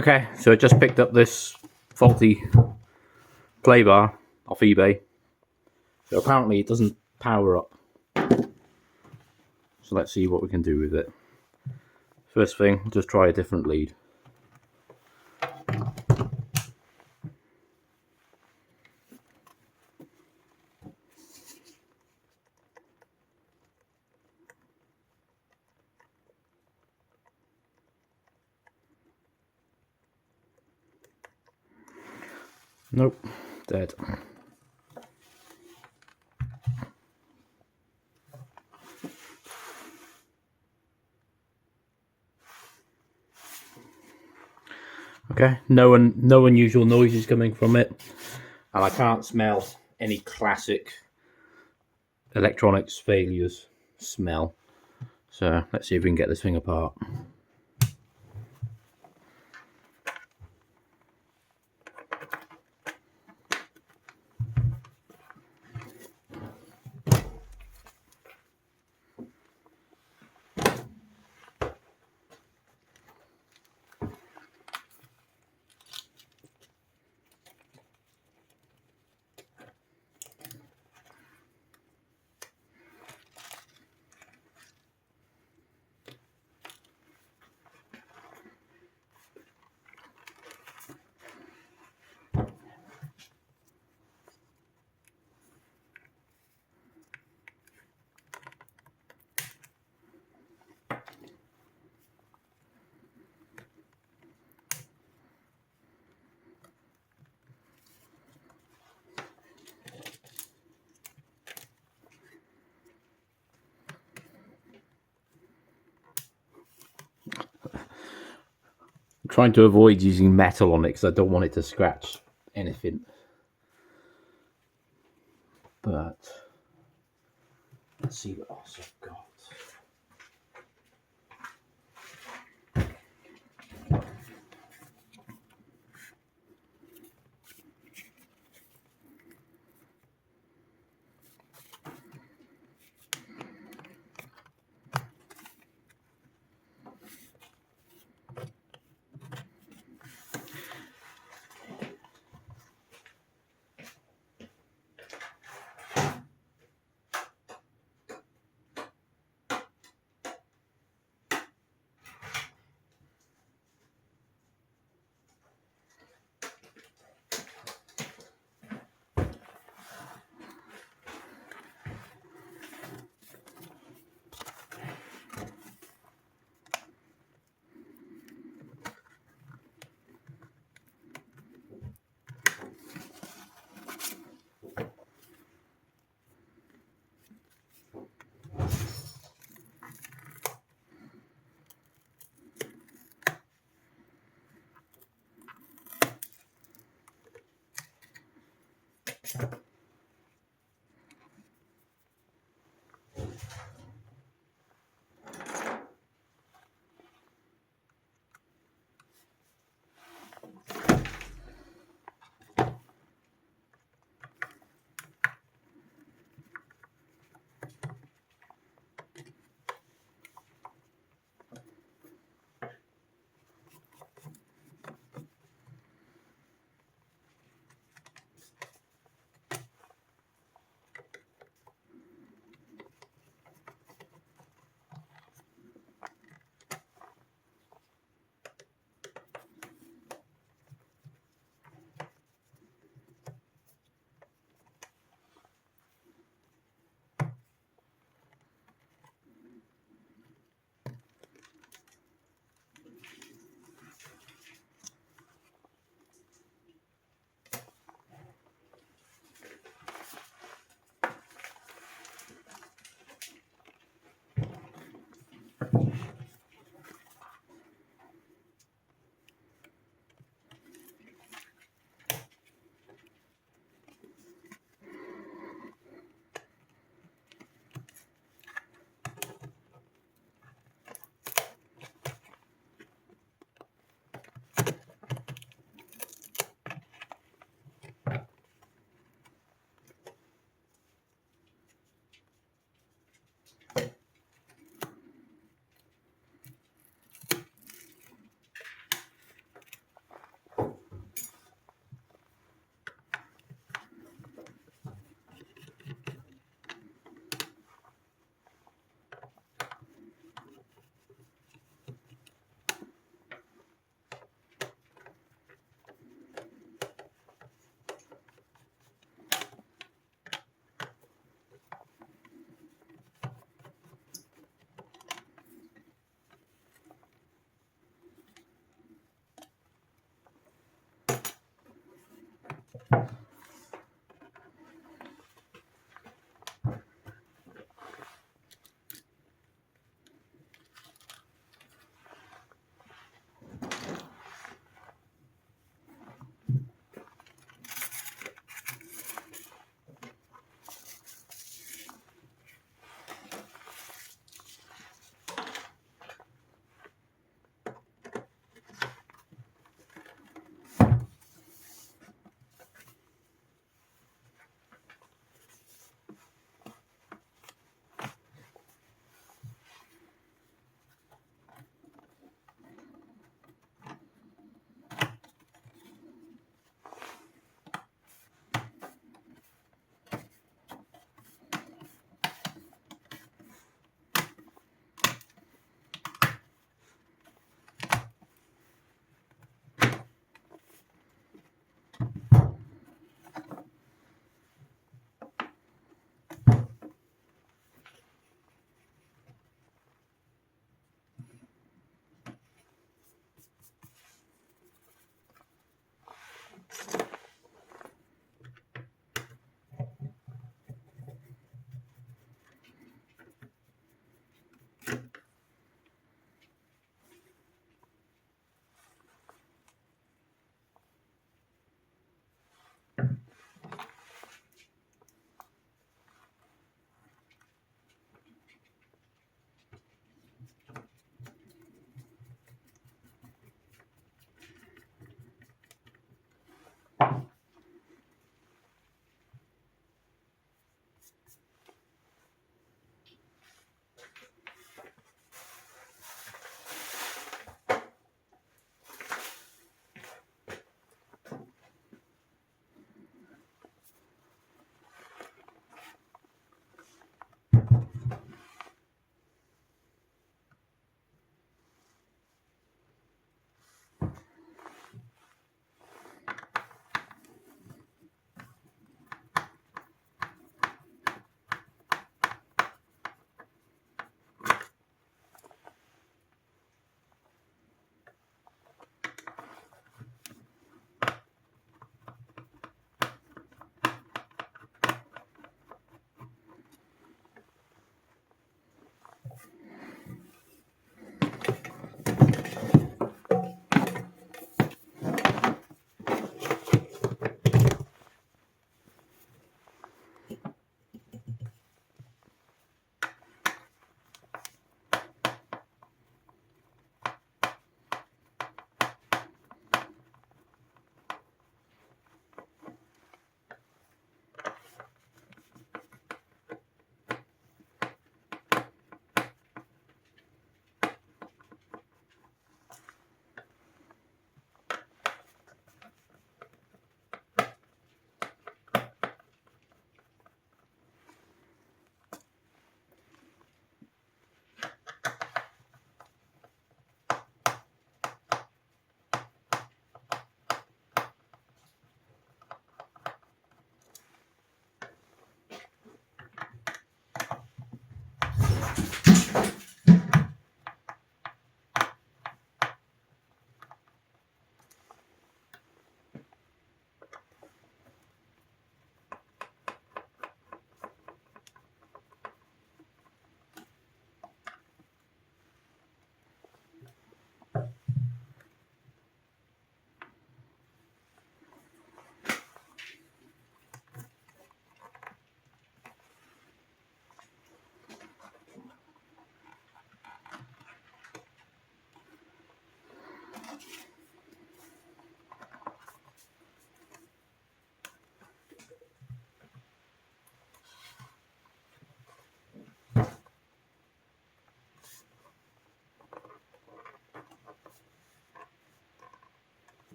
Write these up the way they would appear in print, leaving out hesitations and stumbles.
Okay, so I just picked up this faulty play bar off eBay. So apparently it doesn't power up. So let's see what we can do with it. First thing, just try a different lead. Nope, dead. Okay, no unusual noises coming from it, and I can't smell any classic electronics failures smell. So let's see if we can get this thing apart. I'm trying to avoid using metal on it because I don't want it to scratch anything. But let's see what else I've got.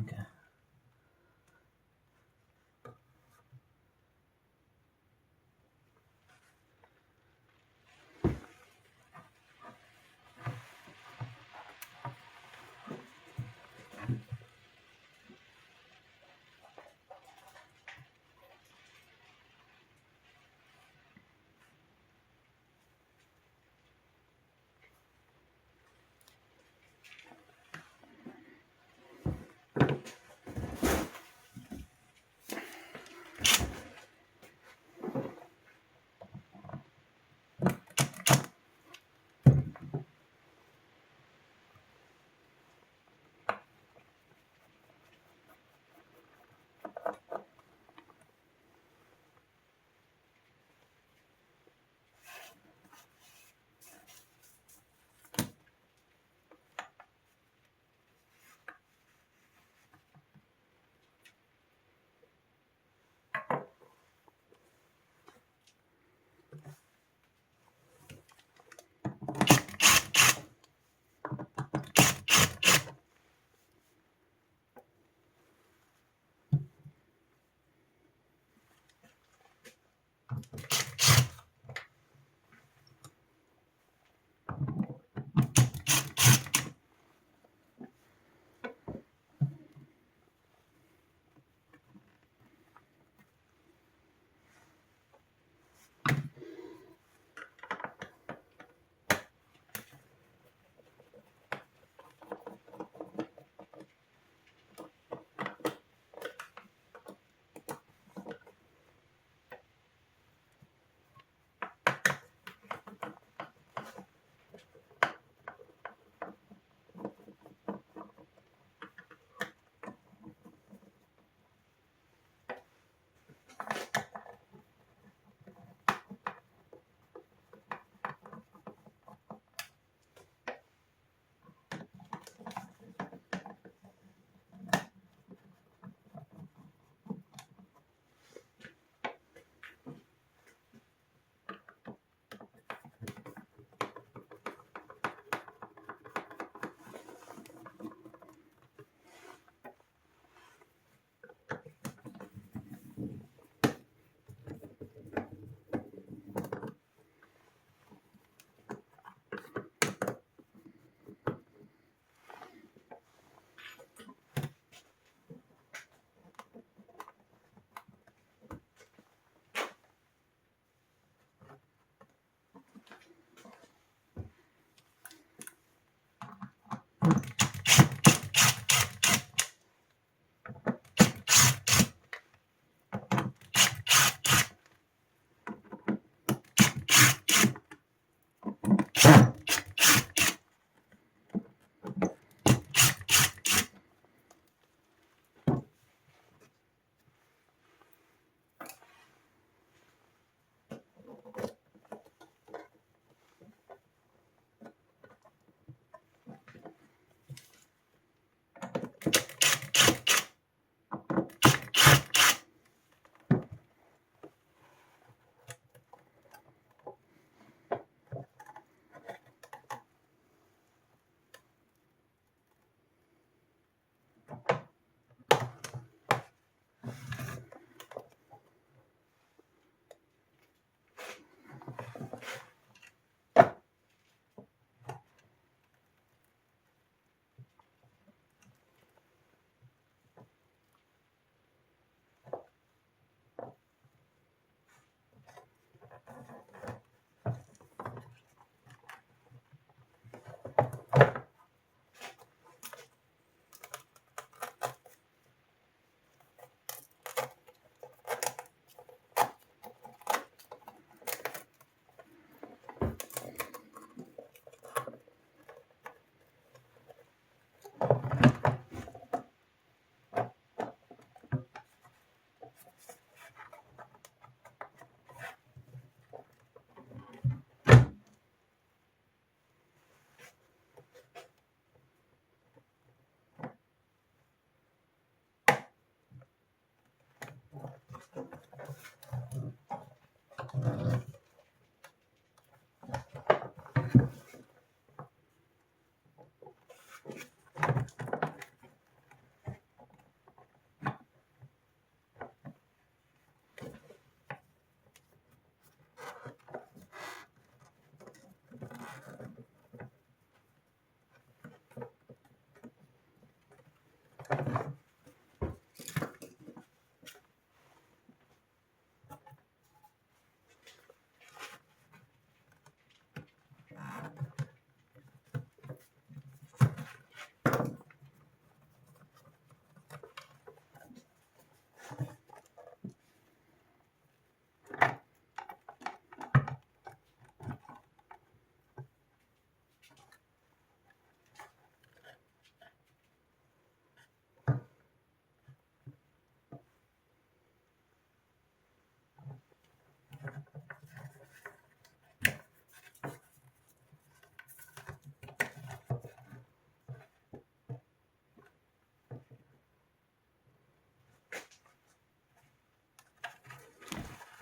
Okay.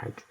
Ouch.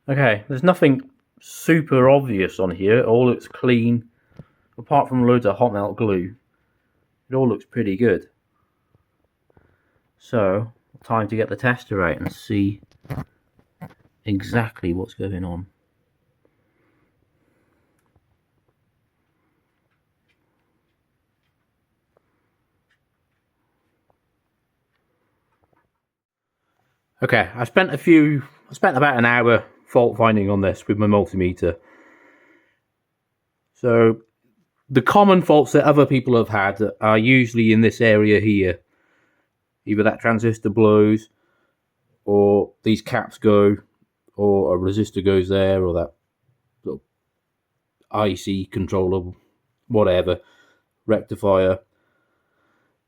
Okay, there's nothing super obvious on here. It all looks clean, apart from loads of hot melt glue. It all looks pretty good. So, time to get the tester out and see exactly what's going on. Okay, I spent about an hour fault finding on this with my multimeter. So the common faults that other people have had are usually in this area here. Either that transistor blows, or these caps go, or a resistor goes there, or that little IC controller, whatever, rectifier.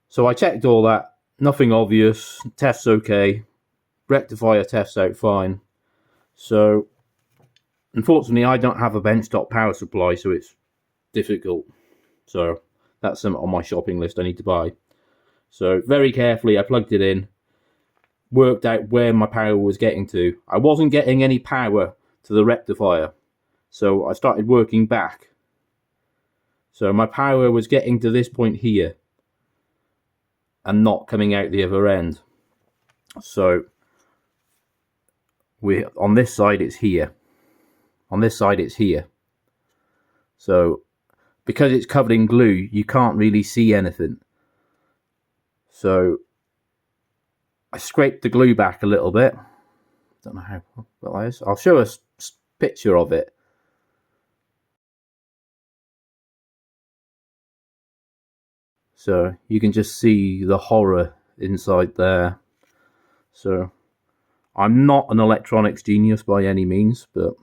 So I checked all that, nothing obvious, tests okay, rectifier tests out fine. So unfortunately I don't have a benchtop power supply, so it's difficult. So that's something on my shopping list I need to buy. So very carefully I plugged it in, worked out where my power was getting to. I wasn't getting any power to the rectifier, so I started working back. So my power was getting to this point here and not coming out the other end. So on this side it's here. On this side it's here. So because it's covered in glue, you can't really see anything. So I scraped the glue back a little bit. Don't know how well that is. I'll show a picture of it. So you can just see the horror inside there. So I'm not an electronics genius by any means, but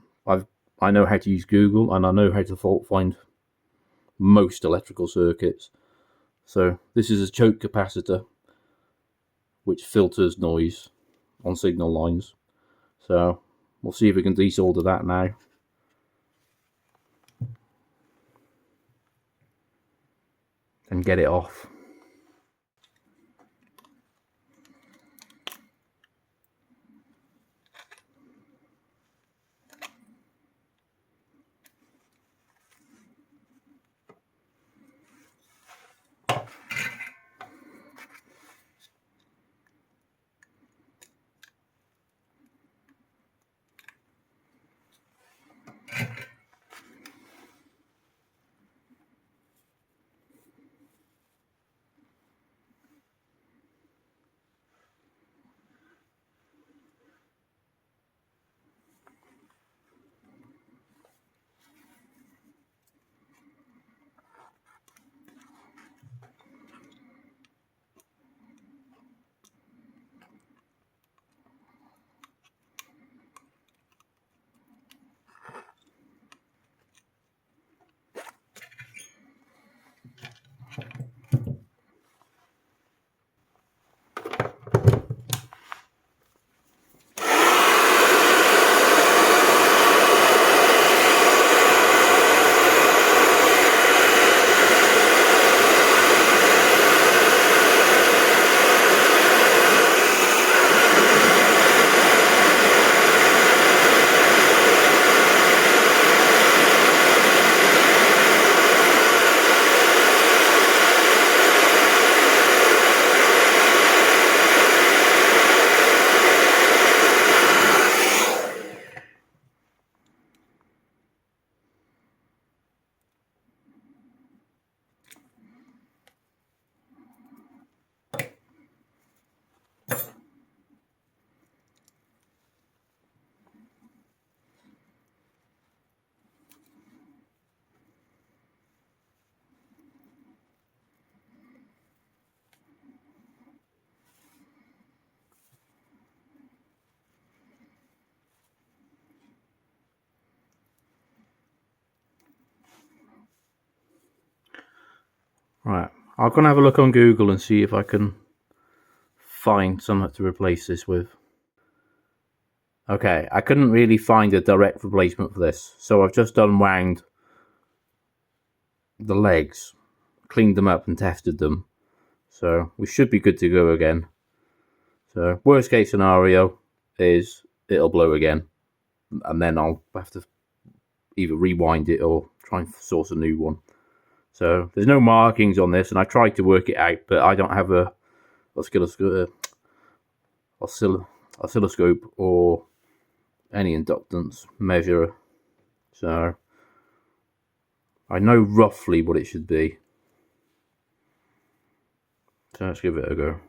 I know how to use Google and I know how to fault find most electrical circuits. So this is a choke capacitor which filters noise on signal lines. So we'll see if we can desolder that now. And get it off. Right, I'm going to have a look on Google and see if I can find something to replace this with. Okay, I couldn't really find a direct replacement for this, so I've just unwound the legs, cleaned them up and tested them. So we should be good to go again. So worst case scenario is it'll blow again, and then I'll have to either rewind it or try and source a new one. So there's no markings on this, and I tried to work it out, but I don't have a oscilloscope or any inductance measure. So I know roughly what it should be. So let's give it a go.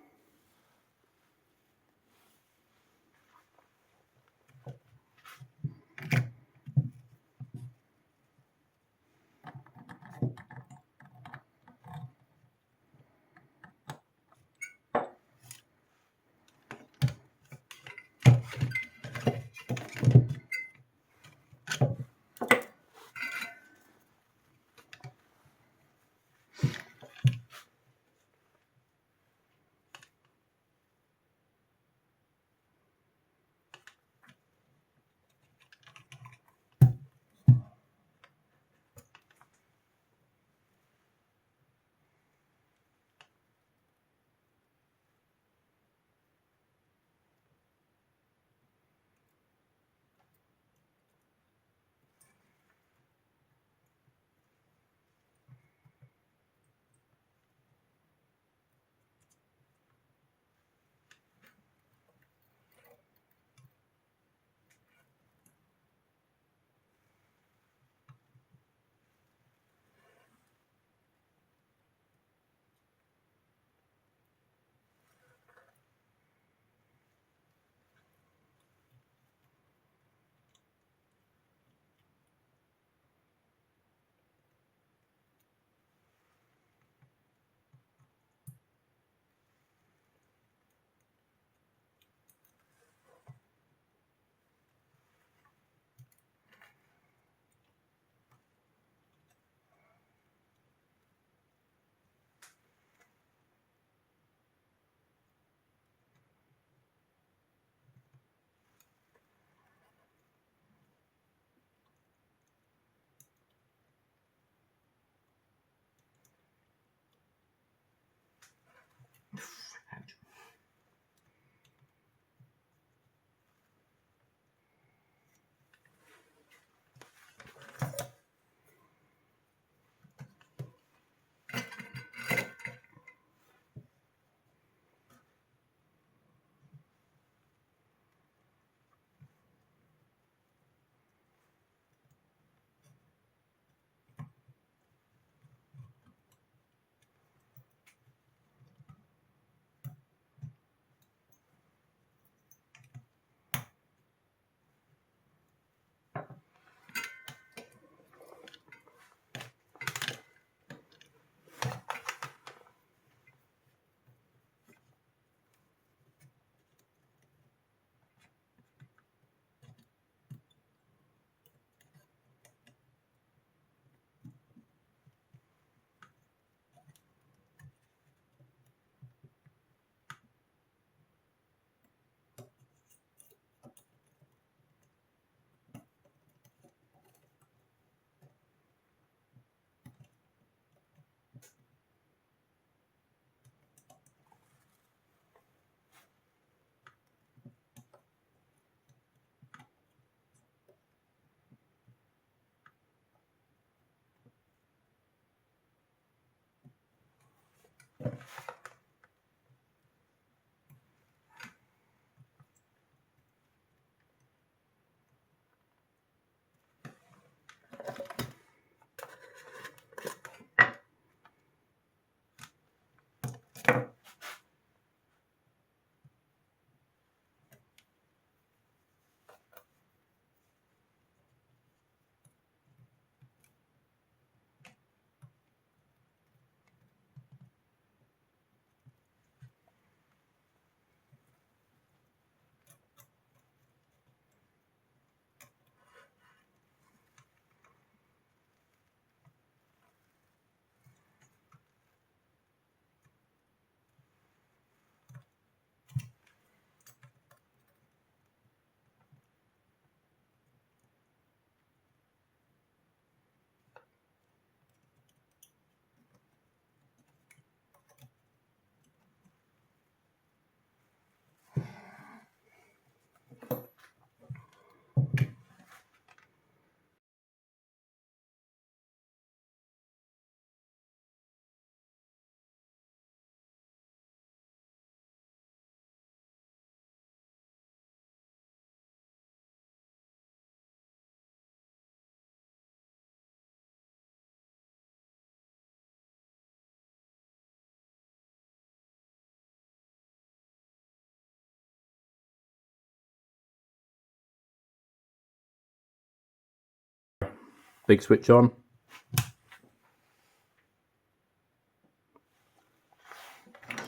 Big switch on.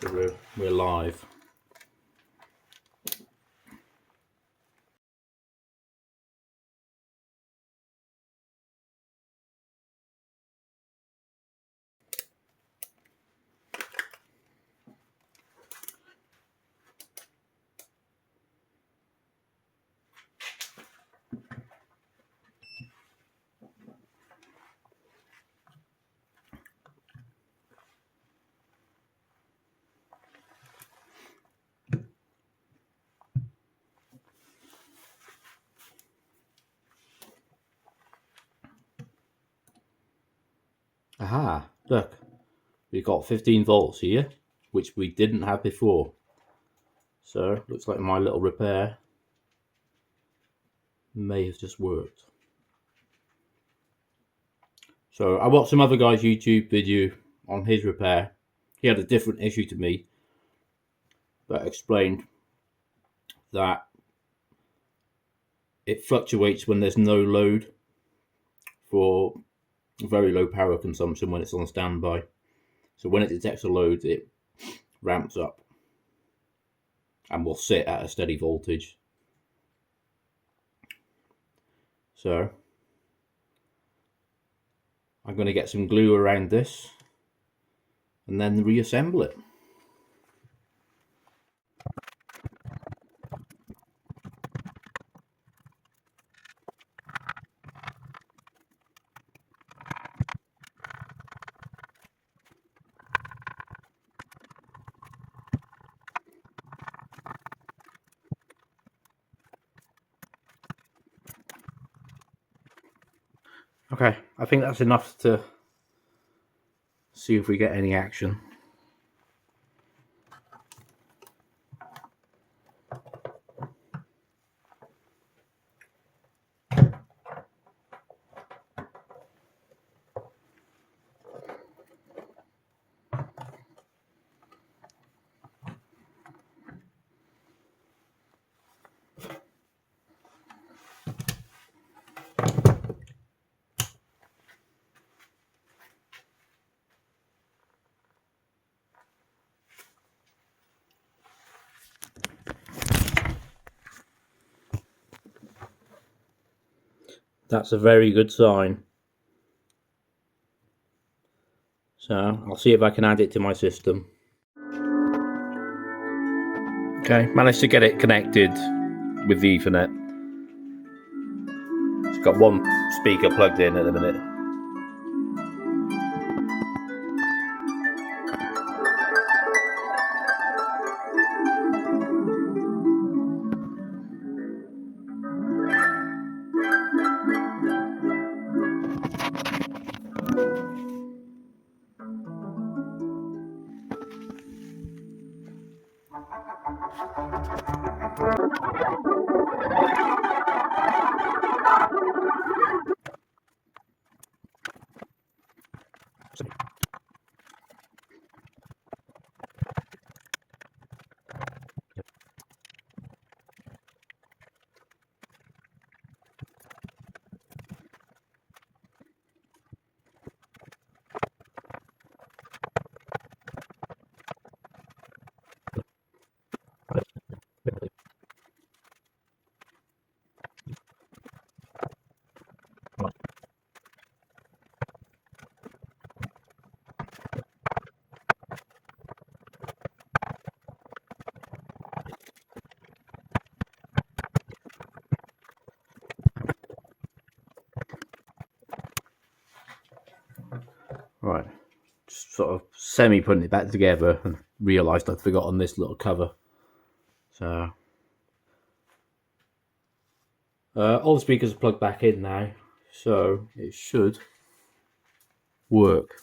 So we're live. Aha, look, we've got 15 volts here, which we didn't have before. So looks like my little repair may have just worked. So I watched some other guy's YouTube video on his repair. He had a different issue to me that explained that it fluctuates when there's no load for very low power consumption when it's on standby. So when it detects a load, it ramps up and will sit at a steady voltage. So I'm going to get some glue around this and then reassemble it. Okay, I think that's enough to see if we get any action. That's a very good sign. So I'll see if I can add it to my system. Okay, managed to get it connected with the Ethernet. It's got one speaker plugged in at the minute. Right, just sort of semi putting it back together and realised I'd forgotten this little cover. So all the speakers are plugged back in now, so it should work.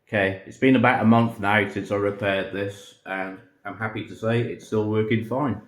Okay, it's been about a month now since I repaired this, and I'm happy to say it's still working fine.